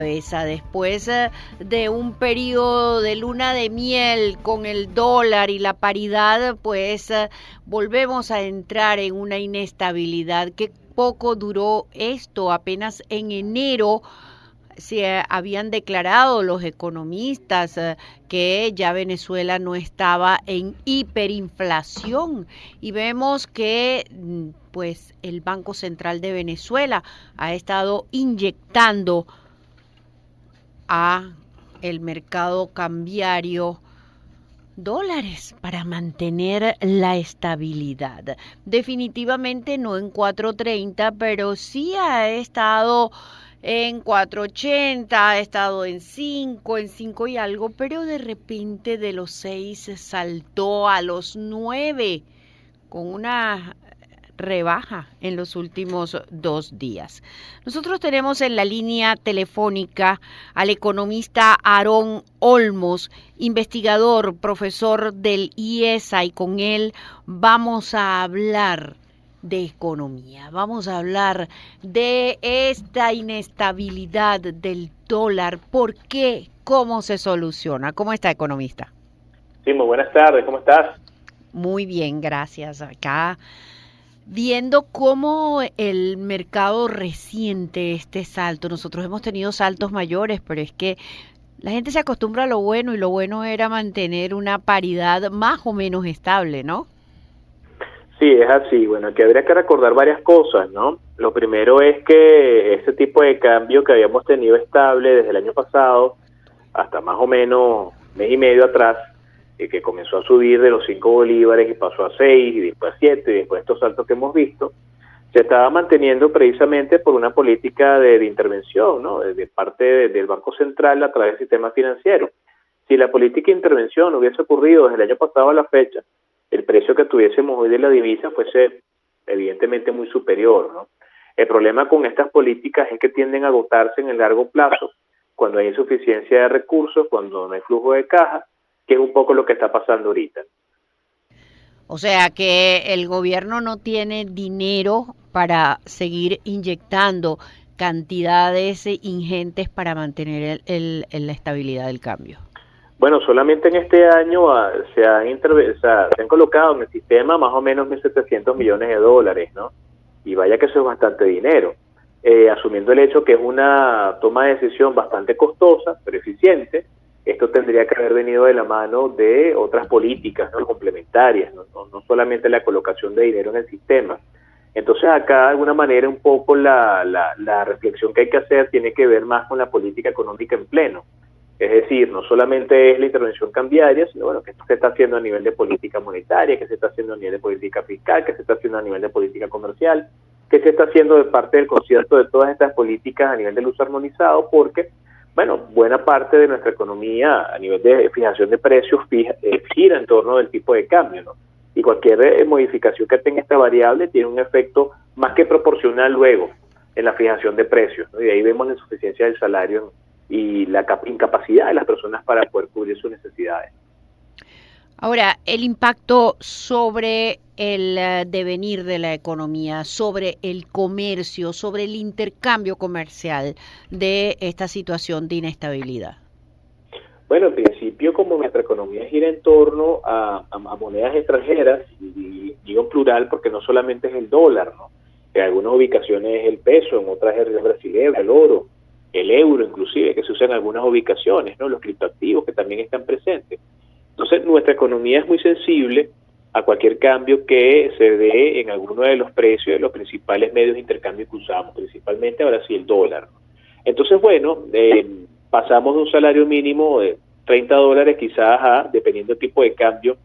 Después de un periodo de luna de miel con el dólar y la paridad, pues volvemos a entrar en una inestabilidad. Qué poco duró esto, apenas en enero se habían declarado los economistas que ya Venezuela no estaba en hiperinflación y vemos que pues el Banco Central de Venezuela ha estado inyectando a el mercado cambiario dólares para mantener la estabilidad. Definitivamente no en 4.30, pero sí ha estado en 4.80, ha estado en 5 y algo, pero de repente de los 6 saltó a los 9 con una rebaja en los últimos 2 días. Nosotros tenemos en la línea telefónica al economista Aarón Olmos, investigador, profesor del IESA, y con él vamos a hablar de economía, vamos a hablar de esta inestabilidad del dólar, por qué, cómo se soluciona. ¿Cómo está, economista? Sí, muy buenas tardes, ¿cómo estás? Muy bien, gracias. Acá viendo cómo el mercado resiente este salto. Nosotros hemos tenido saltos mayores, pero es que la gente se acostumbra a lo bueno y lo bueno era mantener una paridad más o menos estable, ¿no? Sí, es así. Bueno, aquí habría que recordar varias cosas, ¿no? Lo primero es que este tipo de cambio que habíamos tenido estable desde el año pasado hasta más o menos mes y medio atrás, que comenzó a subir de los 5 bolívares y pasó a 6 y después a 7 y después estos saltos que hemos visto, se estaba manteniendo precisamente por una política de intervención, ¿no? De parte del Banco Central a través del sistema financiero. Si la política de intervención hubiese ocurrido desde el año pasado a la fecha, el precio que tuviésemos hoy de la divisa fuese evidentemente muy superior, ¿no? El problema con estas políticas es que tienden a agotarse en el largo plazo, cuando hay insuficiencia de recursos, cuando no hay flujo de caja, que es un poco lo que está pasando ahorita. O sea que el gobierno no tiene dinero para seguir inyectando cantidades ingentes para mantener la estabilidad del cambio. Bueno, solamente en este año se han colocado en el sistema más o menos 1.700 millones de dólares, ¿no? Y vaya que eso es bastante dinero, asumiendo el hecho que es una toma de decisión bastante costosa, pero eficiente. Esto tendría que haber venido de la mano de otras políticas, ¿no?, complementarias, no solamente la colocación de dinero en el sistema. Entonces acá de alguna manera un poco la reflexión que hay que hacer tiene que ver más con la política económica en pleno. Es decir, no solamente es la intervención cambiaria, sino bueno, que esto se está haciendo a nivel de política monetaria, que se está haciendo a nivel de política fiscal, que se está haciendo a nivel de política comercial, que se está haciendo de parte del concierto de todas estas políticas a nivel del uso armonizado, porque, bueno, buena parte de nuestra economía a nivel de fijación de precios gira en torno del tipo de cambio, ¿no? Y cualquier modificación que tenga esta variable tiene un efecto más que proporcional luego en la fijación de precios, ¿no? Y de ahí vemos la insuficiencia del salario y la incapacidad de las personas para poder cubrir sus necesidades. Ahora, el impacto sobre el devenir de la economía, sobre el comercio, sobre el intercambio comercial de esta situación de inestabilidad. Bueno, en principio, como nuestra economía gira en torno a monedas extranjeras, y digo en plural porque no solamente es el dólar, ¿no? En algunas ubicaciones es el peso, en otras es el brasileño, el oro, el euro inclusive, que se usa en algunas ubicaciones, ¿no? Los criptoactivos que también están presentes. Entonces, nuestra economía es muy sensible a cualquier cambio que se dé en alguno de los precios de los principales medios de intercambio que usamos, principalmente ahora sí el dólar, ¿no? Entonces, bueno, pasamos de un salario mínimo de $30 quizás a, dependiendo del tipo de cambio,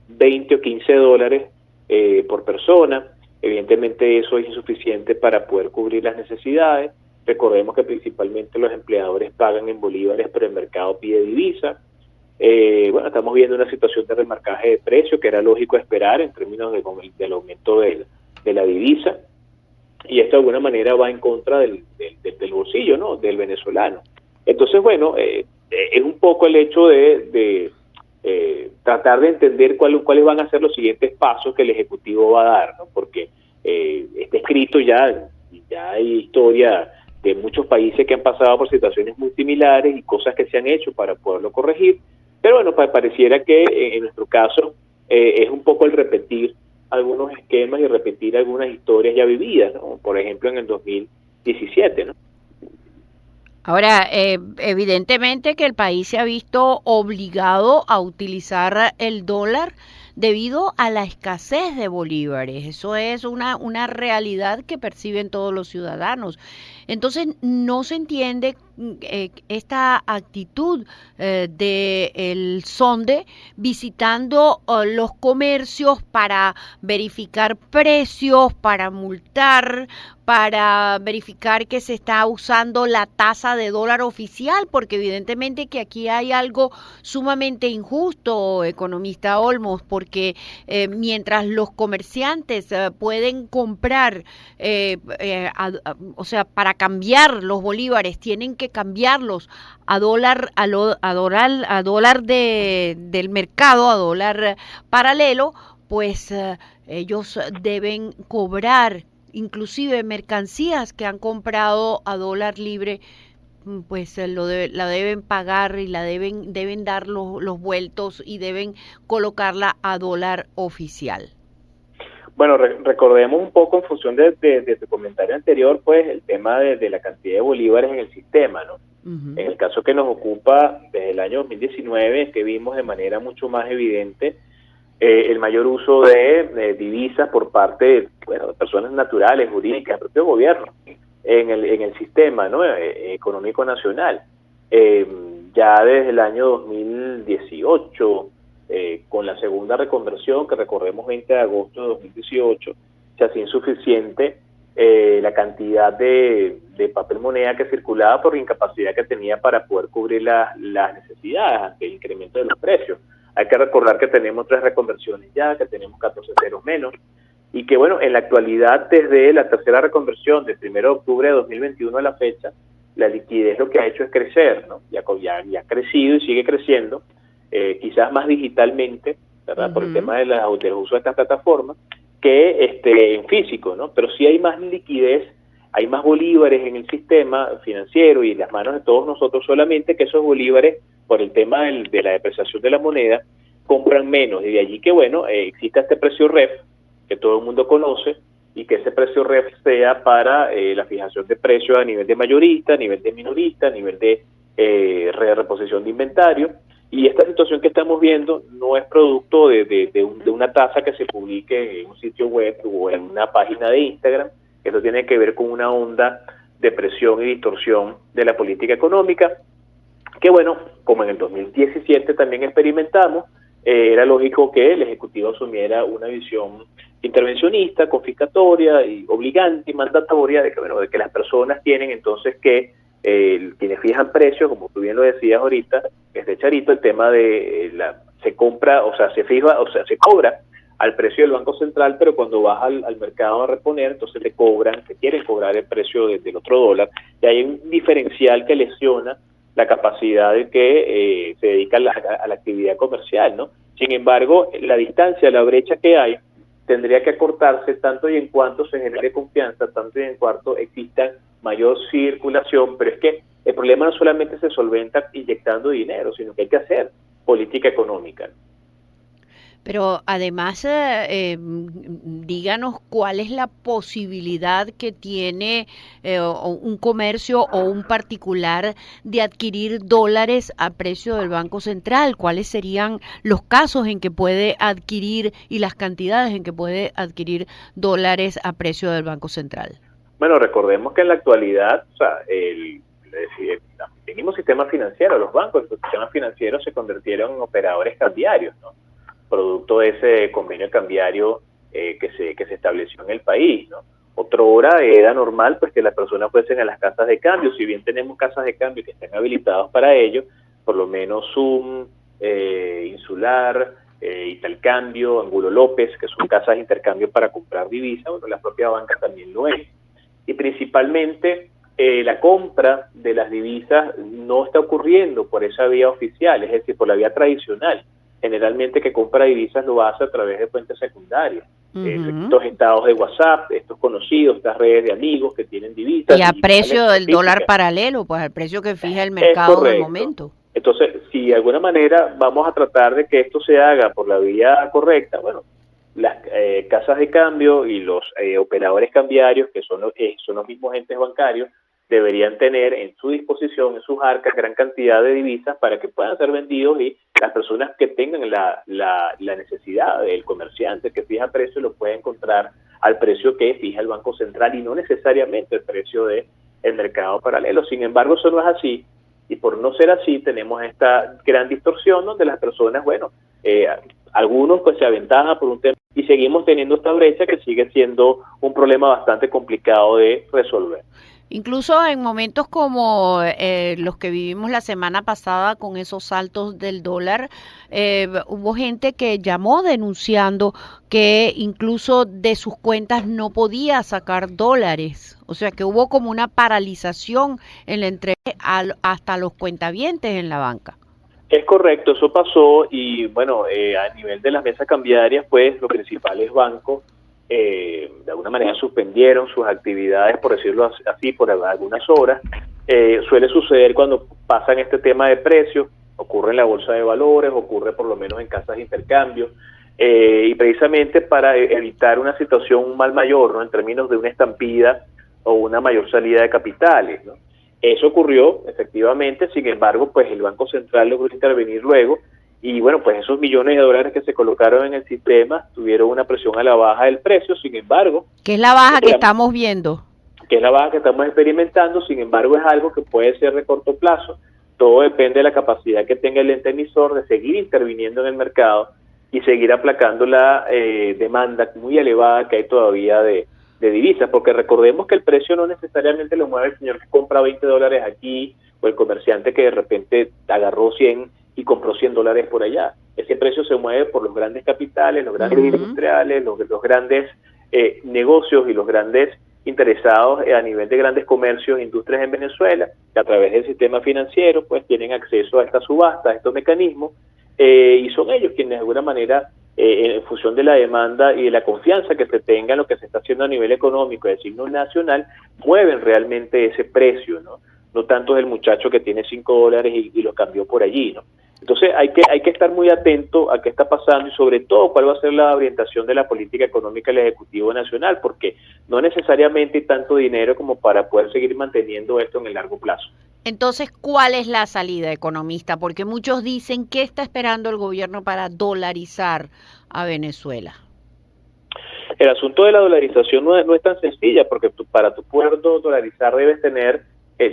20 o 15 dólares por persona. Evidentemente eso es insuficiente para poder cubrir las necesidades. Recordemos que principalmente los empleadores pagan en bolívares, pero el mercado pide divisa. Bueno, estamos viendo una situación de remarcaje de precio que era lógico esperar en términos del aumento de la divisa, y esto de alguna manera va en contra del bolsillo, ¿no?, del venezolano. Entonces, bueno, es un poco el hecho de tratar de entender cuáles van a ser los siguientes pasos que el Ejecutivo va a dar, ¿no? Porque está escrito ya hay historia de muchos países que han pasado por situaciones muy similares y cosas que se han hecho para poderlo corregir, pero bueno, pareciera que en nuestro caso es un poco el repetir algunos esquemas y repetir algunas historias ya vividas, ¿no? Por ejemplo, en el 2017, ¿no? Ahora, evidentemente que el país se ha visto obligado a utilizar el dólar debido a la escasez de bolívares. Eso es una realidad que perciben todos los ciudadanos. Entonces, no se entiende esta actitud de el Sonde visitando los comercios para verificar precios, para multar, para verificar que se está usando la tasa de dólar oficial, porque evidentemente que aquí hay algo sumamente injusto, economista Olmos, porque mientras los comerciantes pueden comprar, o sea, para cambiar los bolívares, tienen que cambiarlos a dólar, a dólar del mercado, a dólar paralelo, pues ellos deben cobrar inclusive mercancías que han comprado a dólar libre, pues la deben pagar y la deben dar los vueltos y deben colocarla a dólar oficial. Bueno, recordemos un poco en función de tu comentario anterior, pues el tema de la cantidad de bolívares en el sistema, ¿no? En el caso que nos ocupa desde el año 2019 es que vimos de manera mucho más evidente el mayor uso de divisas por parte de personas naturales, jurídicas, del propio gobierno en el sistema, ¿no? Económico nacional. Ya desde el año 2018, con la segunda reconversión, que recordemos 20 de agosto de 2018, se hacía insuficiente la cantidad de papel moneda que circulaba por la incapacidad que tenía para poder cubrir las necesidades ante el incremento de los precios. Hay que recordar que tenemos 3 reconversiones ya, que tenemos 14 ceros menos, y que bueno, en la actualidad, desde la tercera reconversión del 1 de octubre de 2021 a la fecha, la liquidez lo que ha hecho es crecer, ¿no? Ya ha crecido y sigue creciendo, quizás más digitalmente, ¿verdad? Por el tema del uso de estas plataformas, que en físico, ¿no? Pero sí hay más liquidez, hay más bolívares en el sistema financiero y en las manos de todos nosotros, solamente que esos bolívares, por el tema de la depreciación de la moneda, compran menos. Y de allí que, bueno, exista este precio REF, que todo el mundo conoce, y que ese precio REF sea para la fijación de precios a nivel de mayorista, a nivel de minorista, a nivel de reposición de inventario. Y esta situación que estamos viendo no es producto de una tasa que se publique en un sitio web o en una página de Instagram. Esto tiene que ver con una onda de presión y distorsión de la política económica, que bueno, como en el 2017 también experimentamos, era lógico que el Ejecutivo asumiera una visión intervencionista, confiscatoria y obligante y mandatoria de que las personas tienen entonces que, quienes fijan precios, como tú bien lo decías ahorita, desde Charito, el tema de se compra, o sea, se fija, o sea, se cobra al precio del Banco Central, pero cuando vas al mercado a reponer, entonces te quieren cobrar el precio del otro dólar, y hay un diferencial que lesiona la capacidad de que se dedica a la actividad comercial, ¿no? Sin embargo, la distancia, la brecha que hay, tendría que acortarse tanto y en cuanto se genere confianza, tanto y en cuanto exista mayor circulación, pero es que el problema no solamente se solventa inyectando dinero, sino que hay que hacer política económica, ¿no? Pero además, díganos cuál es la posibilidad que tiene un comercio o un particular de adquirir dólares a precio del Banco Central. ¿Cuáles serían los casos en que puede adquirir y las cantidades en que puede adquirir dólares a precio del Banco Central? Bueno, recordemos que en la actualidad, o sea, el mismo sistema financiero, los bancos, los sistemas financieros se convirtieron en operadores cambiarios, ¿no? Producto de ese convenio cambiario que se estableció en el país, ¿no? Otrora era normal pues que las personas fuesen a las casas de cambio. Si bien tenemos casas de cambio que estén habilitadas para ello, por lo menos Zoom, Insular, Italcambio, Angulo López, que son casas de intercambio para comprar divisas, bueno, la propia banca también lo es. Y principalmente la compra de las divisas no está ocurriendo por esa vía oficial, es decir, por la vía tradicional. Generalmente que compra divisas lo hace a través de fuentes secundarias. estos estados de WhatsApp, estos conocidos, estas redes de amigos que tienen divisas. Y a precio del dólar paralelo, pues al precio que fija el mercado en el momento. Entonces, si de alguna manera vamos a tratar de que esto se haga por la vía correcta, bueno, las casas de cambio y los operadores cambiarios, que son los mismos entes bancarios, deberían tener en su disposición, en sus arcas, gran cantidad de divisas para que puedan ser vendidos y las personas que tengan la necesidad del comerciante que fija precio lo pueden encontrar al precio que fija el Banco Central y no necesariamente el precio del mercado paralelo. Sin embargo, eso no es así y por no ser así tenemos esta gran distorsión donde las personas, algunos pues se aventajan por un tema y seguimos teniendo esta brecha que sigue siendo un problema bastante complicado de resolver. Incluso en momentos como los que vivimos la semana pasada con esos saltos del dólar, hubo gente que llamó denunciando que incluso de sus cuentas no podía sacar dólares. O sea que hubo como una paralización en la entrega hasta los cuentavientes en la banca. Es correcto, eso pasó y a nivel de las mesas cambiarias, pues los principales bancos de alguna manera suspendieron sus actividades, por decirlo así, por algunas horas. Suele suceder cuando pasan este tema de precios, ocurre en la bolsa de valores, ocurre por lo menos en casas de intercambio, y precisamente para evitar una situación, un mal mayor, ¿no?, en términos de una estampida o una mayor salida de capitales, ¿no? Eso ocurrió, efectivamente, sin embargo, pues el Banco Central logró intervenir luego, y pues esos millones de dólares que se colocaron en el sistema tuvieron una presión a la baja del precio, sin embargo... ¿Qué es la baja que estamos viendo? Que es la baja que estamos experimentando, sin embargo es algo que puede ser de corto plazo. Todo depende de la capacidad que tenga el ente emisor de seguir interviniendo en el mercado y seguir aplacando la demanda muy elevada que hay todavía de divisas, porque recordemos que el precio no necesariamente lo mueve el señor que compra $20 aquí o el comerciante que de repente agarró 100 y compró $100 por allá. Ese precio se mueve por los grandes capitales, los grandes industriales, los grandes negocios y los grandes interesados a nivel de grandes comercios e industrias en Venezuela, que a través del sistema financiero pues tienen acceso a estas subastas, a estos mecanismos, y son ellos quienes de alguna manera, en función de la demanda y de la confianza que se tenga en lo que se está haciendo a nivel económico de signo nacional, mueven realmente ese precio, no tanto el muchacho que tiene $5 y lo cambió por allí, ¿no? Entonces hay que estar muy atento a qué está pasando y sobre todo cuál va a ser la orientación de la política económica del Ejecutivo Nacional, porque no necesariamente hay tanto dinero como para poder seguir manteniendo esto en el largo plazo. Entonces, ¿cuál es la salida, economista? Porque muchos dicen, ¿qué está esperando el gobierno para dolarizar a Venezuela? El asunto de la dolarización no es tan sencilla, porque para tu poder dolarizar debes tener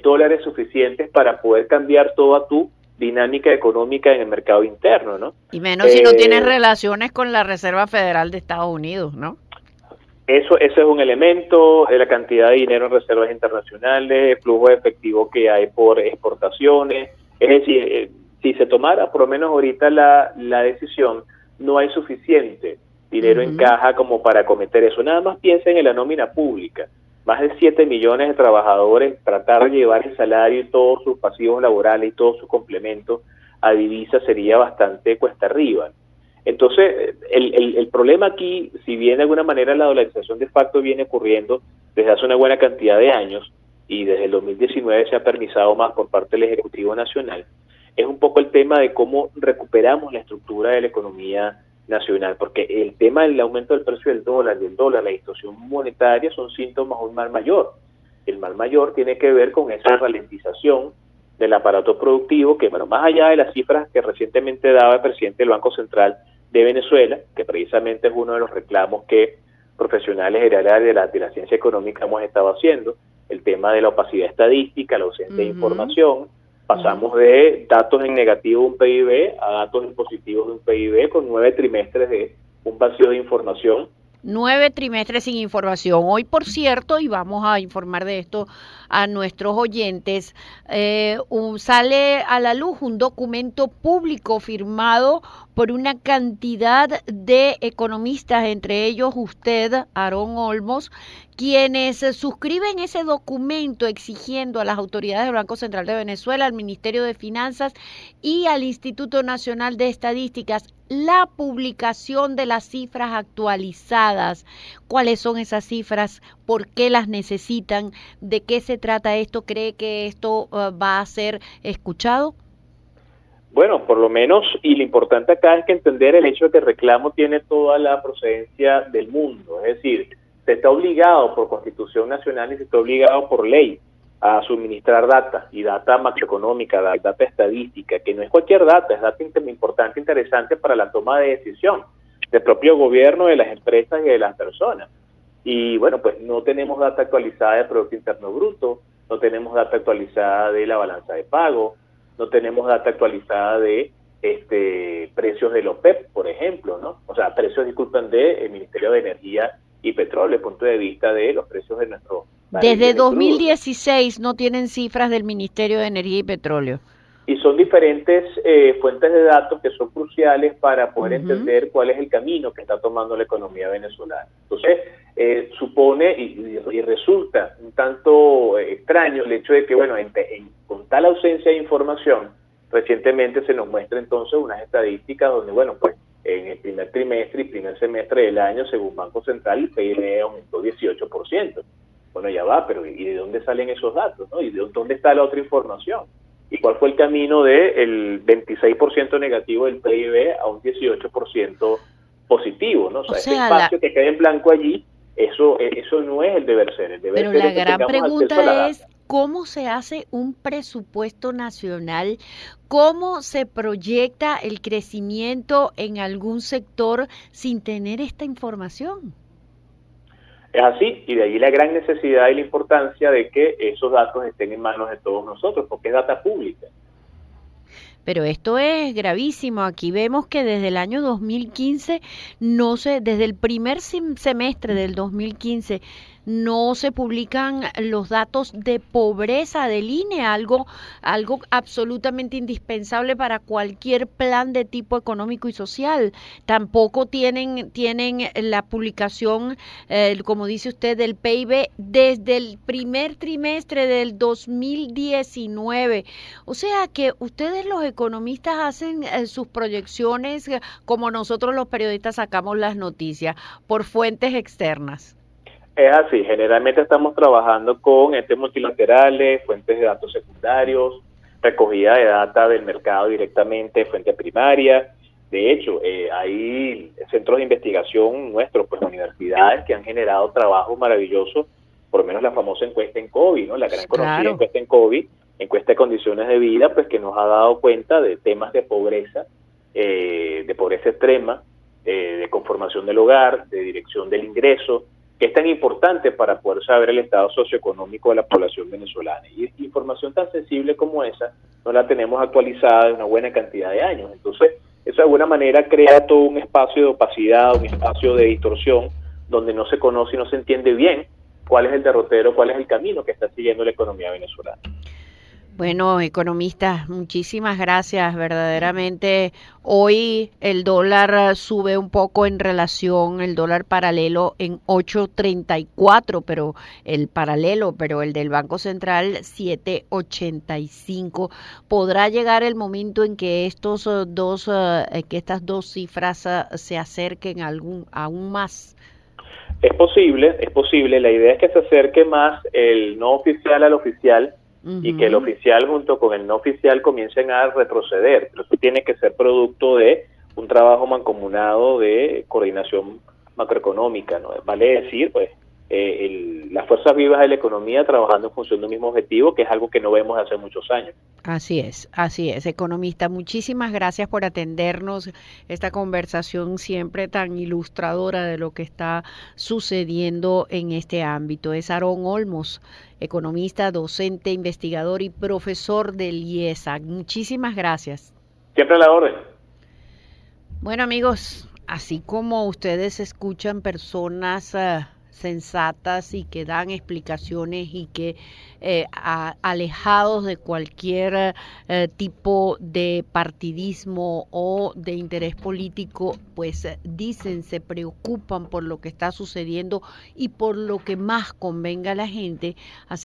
dólares suficientes para poder cambiar toda tu dinámica económica en el mercado interno, ¿no? Y menos si no tienes relaciones con la Reserva Federal de Estados Unidos, ¿no? Eso es un elemento, la cantidad de dinero en reservas internacionales, el flujo de efectivo que hay por exportaciones. Es decir, si se tomara por lo menos ahorita la decisión, no hay suficiente dinero en caja como para acometer eso. Nada más piensen en la nómina pública. Más de 7 millones de trabajadores, tratar de llevar el salario y todos sus pasivos laborales y todos sus complementos a divisa sería bastante cuesta arriba. Entonces, el problema aquí, si bien de alguna manera la dolarización de facto viene ocurriendo desde hace una buena cantidad de años y desde el 2019 se ha permisado más por parte del Ejecutivo Nacional, es un poco el tema de cómo recuperamos la estructura de la economía nacional, porque el tema del aumento del precio del dólar, la distorsión monetaria son síntomas de un mal mayor. El mal mayor tiene que ver con esa ralentización del aparato productivo que, más allá de las cifras que recientemente daba el presidente del Banco Central de Venezuela, que precisamente es uno de los reclamos que profesionales generales de la ciencia económica hemos estado haciendo, el tema de la opacidad estadística, la ausencia de información. Pasamos de datos en negativo de un PIB a datos en positivos de un PIB con 9 trimestres de un vacío de información. 9 trimestres sin información. Hoy, por cierto, y vamos a informar de esto a nuestros oyentes, sale a la luz un documento público firmado por una cantidad de economistas, entre ellos usted, Aarón Olmos, quienes suscriben ese documento exigiendo a las autoridades del Banco Central de Venezuela, al Ministerio de Finanzas y al Instituto Nacional de Estadísticas la publicación de las cifras actualizadas. ¿Cuáles son esas cifras? ¿Por qué las necesitan? ¿De qué se trata esto? ¿Cree que esto va a ser escuchado? Bueno, por lo menos, y lo importante acá es que entender el hecho de que el reclamo tiene toda la procedencia del mundo, es decir, se está obligado por Constitución Nacional y se está obligado por ley a suministrar data, y data macroeconómica, data estadística, que no es cualquier data, es data importante, interesante para la toma de decisión del propio gobierno, de las empresas y de las personas. Y bueno, pues no tenemos data actualizada del Producto Interno Bruto, no tenemos data actualizada de la balanza de pago, no tenemos data actualizada de precios del OPEP, por ejemplo, ¿no? O sea, precios, disculpen, del Ministerio de Energía y Petróleo, desde el punto de vista de los precios de nuestro barril Desde de crudo, ¿no? 2016 no tienen cifras del Ministerio de Energía y Petróleo. Y son diferentes fuentes de datos que son cruciales para poder entender cuál es el camino que está tomando la economía venezolana. Entonces, supone y resulta un tanto extraño el hecho de que, bueno, con tal ausencia de información, recientemente se nos muestra entonces unas estadísticas donde, bueno, pues en el primer trimestre y primer semestre del año, según Banco Central, el PIB aumentó 18%. Bueno, ya va, pero ¿y de dónde salen esos datos, no? ¿Y de dónde está la otra información? ¿Y cuál fue el camino del 26% negativo del PIB a un 18% positivo, ¿no? O sea, ese espacio que queda en blanco allí, eso no es el deber ser. El deber pero ser la es que gran tengamos acceso a la pregunta data. es cómo se hace un presupuesto nacional, cómo se proyecta el crecimiento en algún sector sin tener esta información. Es así, y de ahí la gran necesidad y la importancia de que esos datos estén en manos de todos nosotros, porque es data pública. Pero esto es gravísimo. Aquí vemos que desde el año 2015, desde el primer semestre del 2015, no se publican los datos de pobreza del INE, algo absolutamente indispensable para cualquier plan de tipo económico y social. Tampoco tienen la publicación, como dice usted, del PIB desde el primer trimestre del 2019. O sea que ustedes los economistas hacen sus proyecciones como nosotros los periodistas sacamos las noticias por fuentes externas. Es así, generalmente estamos trabajando con entes multilaterales, fuentes de datos secundarios, recogida de data del mercado directamente, fuente primaria. De hecho, hay centros de investigación nuestros, pues universidades que han generado trabajos maravillosos, por lo menos la famosa encuesta en COVID, ¿no? La gran conocida encuesta en COVID, encuesta de condiciones de vida, pues que nos ha dado cuenta de temas de pobreza extrema, de conformación del hogar, de dirección del ingreso, que es tan importante para poder saber el estado socioeconómico de la población venezolana. Y información tan sensible como esa no la tenemos actualizada de una buena cantidad de años. Entonces, eso de alguna manera crea todo un espacio de opacidad, un espacio de distorsión, donde no se conoce y no se entiende bien cuál es el derrotero, cuál es el camino que está siguiendo la economía venezolana. Bueno, economistas, muchísimas gracias. Verdaderamente, hoy el dólar sube un poco en relación, el dólar paralelo en 8.34, pero el del Banco Central 7.85. ¿Podrá llegar el momento en que estas dos cifras se acerquen aún más? Es posible. La idea es que se acerque más el no oficial al oficial, y que el oficial junto con el no oficial comiencen a retroceder. Pero eso tiene que ser producto de un trabajo mancomunado de coordinación macroeconómica, ¿no? Vale decir, pues, las fuerzas vivas de la economía trabajando en función de un mismo objetivo, que es algo que no vemos hace muchos años. Así es, economista. Muchísimas gracias por atendernos esta conversación siempre tan ilustradora de lo que está sucediendo en este ámbito. Es Aarón Olmos, economista, docente, investigador y profesor del IESA. Muchísimas gracias. Siempre a la orden. Bueno, amigos, así como ustedes escuchan personas sensatas y que dan explicaciones y que alejados de cualquier tipo de partidismo o de interés político, pues dicen, se preocupan por lo que está sucediendo y por lo que más convenga a la gente. Así